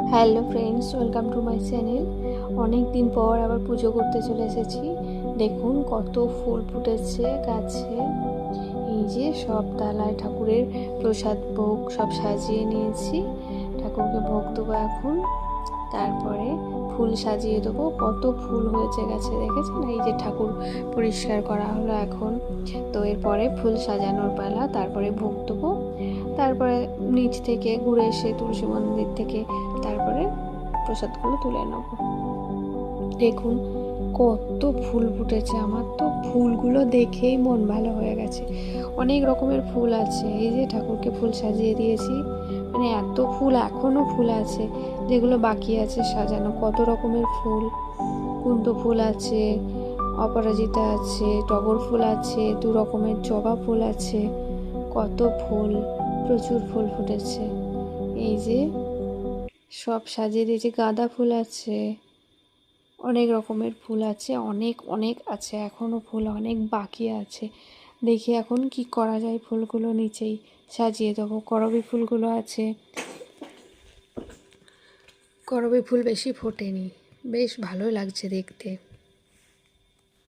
Hello friends, welcome to my channel. অনেক দিন পর আবার পুজো করতে চলে এসেছি। দেখুন কত ফুল ফুটেছে গাছে। এই যে সব ডালায় ঠাকুরের প্রসাদ ভোগ সব সাজিয়ে নিয়েছি। ঠাকুরকে ভোগ দেবো এখন, তারপরে ফুল সাজিয়ে দেবো। কত ফুল হয়েছে গাছে দেখেছেন। এই যে ঠাকুর পরিষ্কার করা হলো এখন, তো এরপরে ফুল সাজানোর পালা, তারপরে ভোগ দেবো। তারপরে নিচ থেকে ঘুরে এসে তুলসী মন্দির থেকে তারপরে প্রসাদগুলো তুলে নেব। দেখুন কত ফুল ফুটেছে, আমার তো ফুলগুলো দেখেই মন ভালো হয়ে গেছে। অনেক রকমের ফুল আছে। এই যে ঠাকুরকে ফুল সাজিয়ে দিয়েছি, মানে এত ফুল, এখনও ফুল আছে যেগুলো বাকি আছে সাজানো। কত রকমের ফুল, কুন্দ ফুল আছে, অপরাজিতা আছে, টগর ফুল আছে, 2 রকমের জবা ফুল আছে। কত ফুল, প্রচুর ফুল ফুটেছে। এই যে সব সাজিয়ে দিয়েছি, গাঁদা ফুল আছে, অনেক রকমের ফুল আছে, অনেক অনেক আছে, এখনও ফুল অনেক বাকি আছে। দেখি এখন কি করা যায়, ফুলগুলো নিচেই সাজিয়ে দেবো। করবী ফুলগুলো আছে, করবী ফুল বেশি ফোটেনি, বেশ ভালো লাগছে দেখতে।